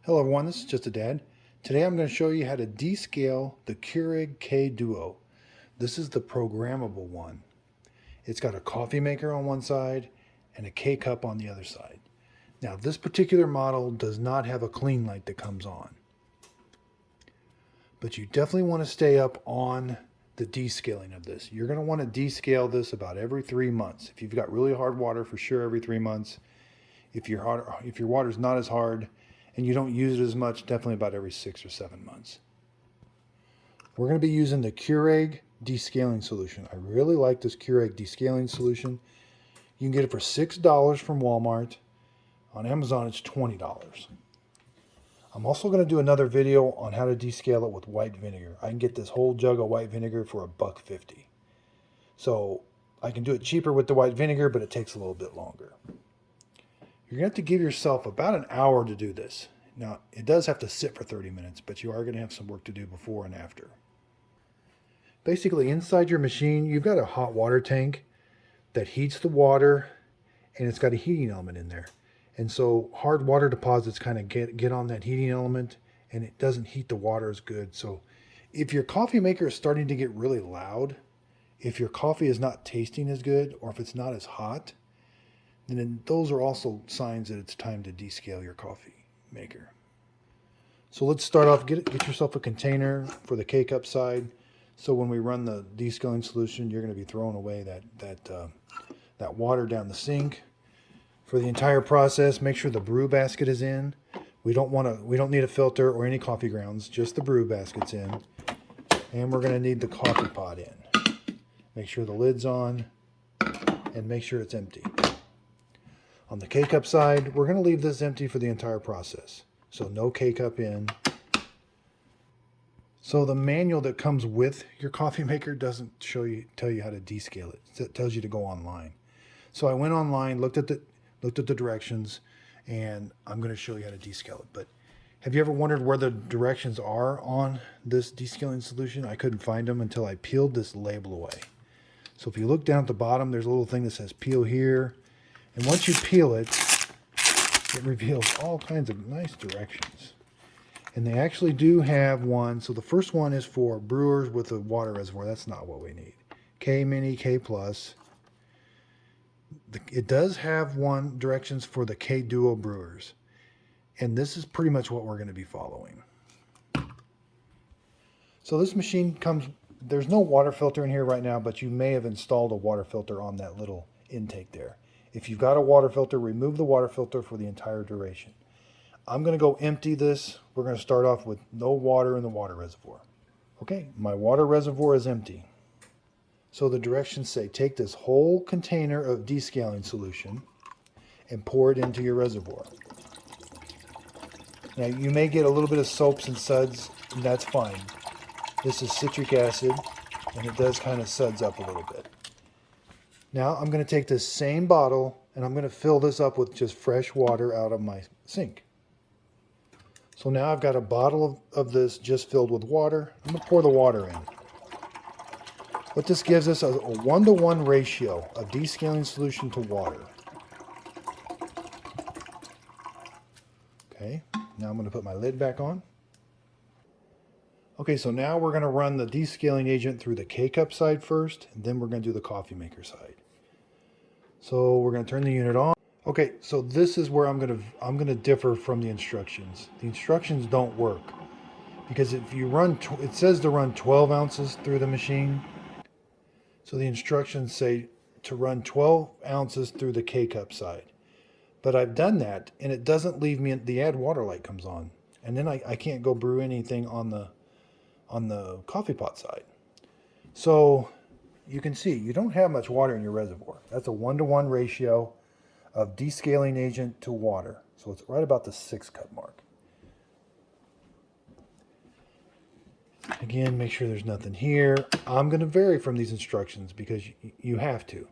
Hello everyone, this is Just a Dad. Today I'm going to show you how to descale the Keurig K-Duo. This is the programmable one. It's got a coffee maker on one side and a K-cup on the other side. Now this particular model does not have a clean light that comes on. But you definitely want to stay up on the descaling of this. You're going to want to descale this about every 3 months. If you've got really hard water, for sure every 3 months. If your water's not as hard and you don't use it as much, definitely about every 6 or 7 months. We're going to be using the Keurig Descaling solution. I really like this Keurig Descaling solution. You can get it for $6 from Walmart. On Amazon, it's $20. I'm also going to do another video on how to descale it with white vinegar. I can get this whole jug of white vinegar for $1.50. So I can do it cheaper with the white vinegar, but it takes a little bit longer. You're going to have to give yourself about an hour to do this. Now, it does have to sit for 30 minutes, but you are going to have some work to do before and after. Basically, inside your machine, you've got a hot water tank that heats the water, and it's got a heating element in there. And so hard water deposits kind of get on that heating element, and it doesn't heat the water as good. So if your coffee maker is starting to get really loud, if your coffee is not tasting as good, or if it's not as hot, then those are also signs that it's time to descale your coffee maker. So let's start off, get yourself a container for the K-cup side. So when we run the descaling solution, you're going to be throwing away that water down the sink. For the entire process, make sure the brew basket is in. We don't need a filter or any coffee grounds, just the brew basket's in. And we're going to need the coffee pot in. Make sure the lid's on and make sure it's empty. On the K-cup side, we're going to leave this empty for the entire process. So no K-cup in. So the manual that comes with your coffee maker doesn't tell you how to descale it. It tells you to go online. So I went online, looked at the directions, and I'm going to show you how to descale it. But have you ever wondered where the directions are on this descaling solution? I couldn't find them until I peeled this label away. So if you look down at the bottom, there's a little thing that says peel here. And once you peel it, it reveals all kinds of nice directions. And they actually do have one. So the first one is for brewers with a water reservoir. That's not what we need. K mini, K plus. It does have one directions for the K-Duo brewers. And this is pretty much what we're going to be following. So this machine comes, there's no water filter in here right now, but you may have installed a water filter on that little intake there. If you've got a water filter, remove the water filter for the entire duration. I'm going to go empty this. We're going to start off with no water in the water reservoir. Okay, my water reservoir is empty. So the directions say take this whole container of descaling solution and pour it into your reservoir. Now you may get a little bit of soaps and suds, and that's fine. This is citric acid, and it does kind of suds up a little bit. Now I'm going to take this same bottle and I'm going to fill this up with just fresh water out of my sink. So now I've got a bottle of this just filled with water. I'm going to pour the water in. What this gives us is a 1-to-1 ratio of descaling solution to water. Okay, now I'm going to put my lid back on. Okay, so now we're going to run the descaling agent through the K-cup side first, and then we're going to do the coffee maker side. So we're going to turn the unit on. Okay, so this is where I'm going to differ from the instructions. The instructions don't work because if you run, it says to run 12 ounces through the machine. So the instructions say to run 12 ounces through the K-cup side. But I've done that, and it doesn't leave me. The add water light comes on, and then I can't go brew anything on the coffee pot side. So you can see you don't have much water in your reservoir. That's a 1-to-1 ratio of descaling agent to water. So it's right about the 6 cup mark. Again, make sure there's nothing here. I'm going to vary from these instructions because you have to.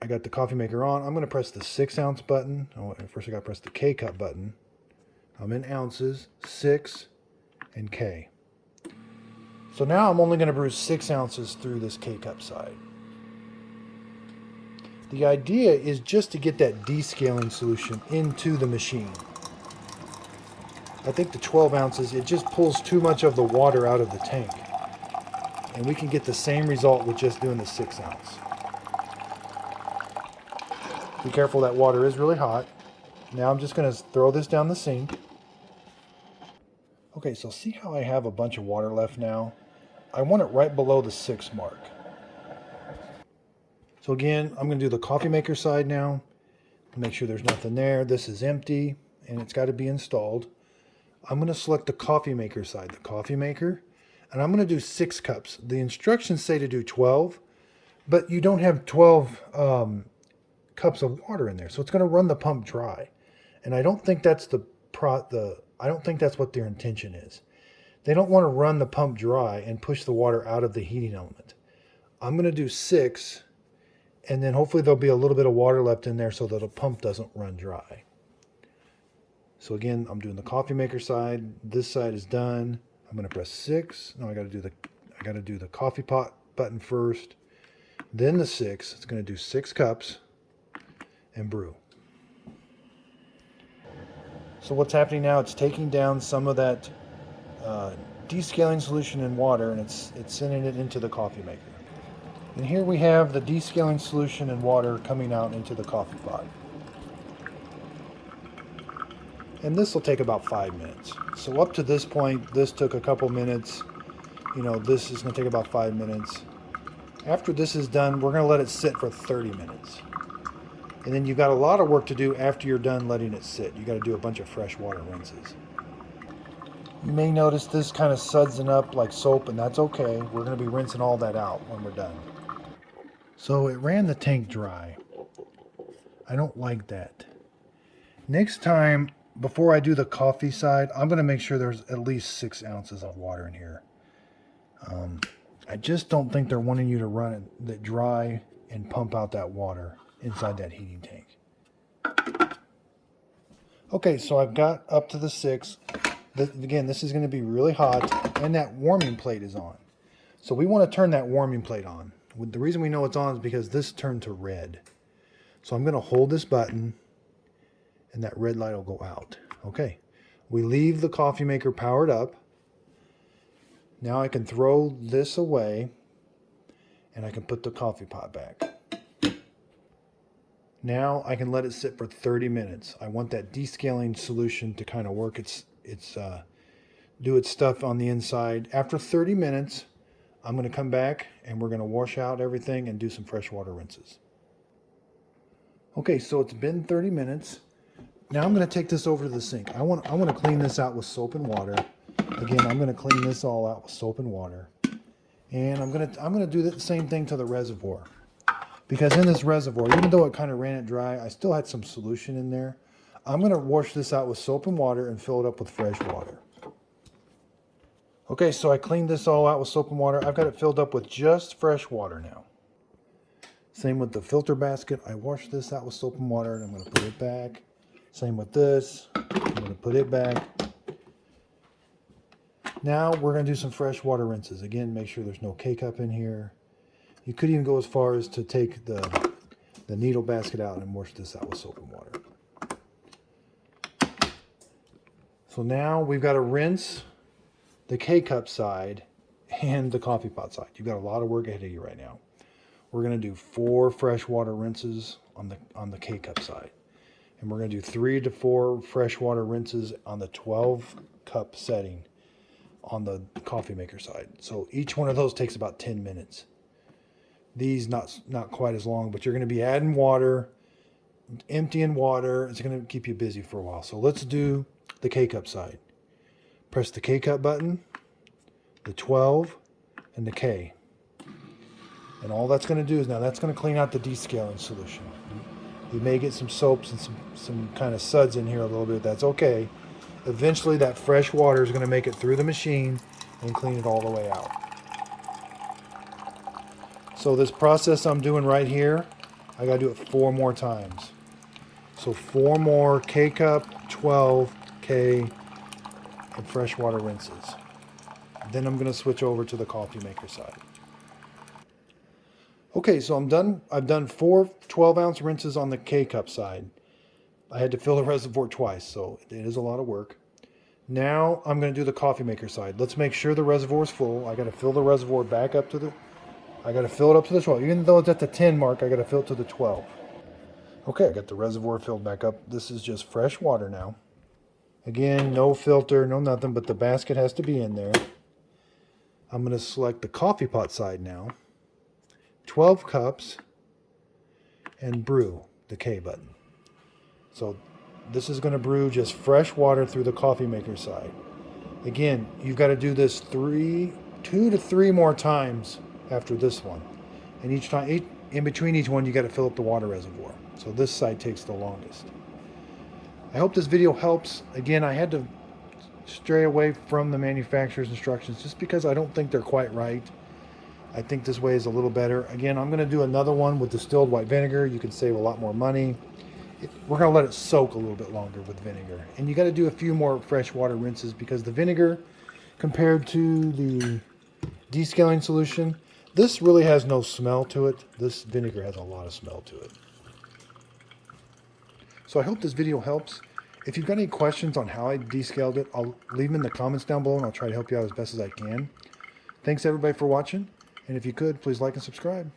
I got the coffee maker on. I'm going to press the 6-ounce button. Oh, first I got to press the K-cup button. I'm in ounces, 6, and K. So now I'm only going to brew 6 ounces through this K-cup side. The idea is just to get that descaling solution into the machine. I think the 12 ounces, it just pulls too much of the water out of the tank. And we can get the same result with just doing the 6 ounce. Be careful, that water is really hot. Now I'm just going to throw this down the sink. Okay, so see how I have a bunch of water left now? I want it right below the 6 mark. So again, I'm going to do the coffee maker side now. Make sure there's nothing there. This is empty and it's got to be installed. I'm going to select the coffee maker side, the coffee maker, and I'm going to do 6 cups. The instructions say to do 12, but you don't have 12 cups of water in there, so it's going to run the pump dry. And I don't think that's I don't think that's what their intention is. They don't want to run the pump dry and push the water out of the heating element. I'm going to do 6, and then hopefully there'll be a little bit of water left in there so that the pump doesn't run dry. So again, I'm doing the coffee maker side. This side is done. I'm going to press 6. No, I got to do the coffee pot button first, then the 6. It's going to do 6 cups and brew. So what's happening now? It's taking down some of that descaling solution in water, and it's sending it into the coffee maker. And here we have the descaling solution in water coming out into the coffee pot. And this will take about 5 minutes. So up to this point, this took a couple minutes. You know, this is going to take about 5 minutes. After this is done, we're going to let it sit for 30 minutes. And then you've got a lot of work to do after you're done letting it sit. You got to do a bunch of fresh water rinses. You may notice this kind of sudsing up like soap, and that's okay. We're going to be rinsing all that out when we're done. So it ran the tank dry. I don't like that. Next time, before I do the coffee side, I'm going to make sure there's at least 6 ounces of water in here. I just don't think they're wanting you to run it dry and pump out that water inside that heating tank. Okay, so I've got up to the 6. Again, this is going to be really hot, and that warming plate is on. So we want to turn that warming plate on. The reason we know it's on is because this turned to red. So I'm going to hold this button, and that red light will go out. Okay, we leave the coffee maker powered up. Now I can throw this away, and I can put the coffee pot back. Now I can let it sit for 30 minutes. I want that descaling solution to kind of work do its stuff on the inside. After 30 minutes, I'm going to come back and we're going to wash out everything and do some fresh water rinses. Okay, so it's been 30 minutes. Now I'm going to take this over to the sink. I want to clean this out with soap and water. Again, I'm going to clean this all out with soap and water. And I'm going to do the same thing to the reservoir. Because in this reservoir, even though it kind of ran it dry, I still had some solution in there. I'm going to wash this out with soap and water and fill it up with fresh water. Okay, so I cleaned this all out with soap and water. I've got it filled up with just fresh water now. Same with the filter basket. I washed this out with soap and water, and I'm going to put it back. Same with this. I'm going to put it back. Now we're going to do some fresh water rinses. Again, make sure there's no K-cup in here. You could even go as far as to take the needle basket out and wash this out with soap and water. So now we've got to rinse the K-cup side and the coffee pot side. You've got a lot of work ahead of you right now. We're going to do 4 fresh water rinses on the K-cup side. And we're going to do 3 to 4 fresh water rinses on the 12 cup setting on the coffee maker side. So each one of those takes about 10 minutes. These not quite as long, but you're going to be adding water, emptying water. It's going to keep you busy for a while. So let's do the K-cup side. Press the K-cup button, the 12, and the K. And all that's going to do is now that's going to clean out the descaling solution. You may get some soaps and some kind of suds in here a little bit. That's okay. Eventually that fresh water is going to make it through the machine and clean it all the way out. So this process I'm doing right here, I got to do it 4 more times. So 4 more K-cup, 12, K, and fresh water rinses. Then I'm going to switch over to the coffee maker side. Okay, so I'm done. I've done 4 12-ounce rinses on the K-cup side. I had to fill the reservoir twice, so it is a lot of work. Now I'm going to do the coffee maker side. Let's make sure the reservoir is full. I got to fill the reservoir back up to the, I got to fill it up to the 12. Even though it's at the 10 mark, I got to fill it to the 12. Okay, I got the reservoir filled back up. This is just fresh water now. Again, no filter, no nothing, but the basket has to be in there. I'm going to select the coffee pot side now. 12 cups and brew, the K button. So this is going to brew just fresh water through the coffee maker side. Again, you've got to do this 2 to 3 more times after this one. And each time, in between each one, you got to fill up the water reservoir. So this side takes the longest. I hope this video helps. Again, I had to stray away from the manufacturer's instructions just because I don't think they're quite right. I think this way is a little better. Again, I'm going to do another one with distilled white vinegar. You can save a lot more money. We're going to let it soak a little bit longer with vinegar. And you got to do a few more fresh water rinses because the vinegar, compared to the descaling solution, this really has no smell to it. This vinegar has a lot of smell to it. So I hope this video helps. If you've got any questions on how I descaled it, I'll leave them in the comments down below and I'll try to help you out as best as I can. Thanks everybody for watching. And if you could, please like and subscribe.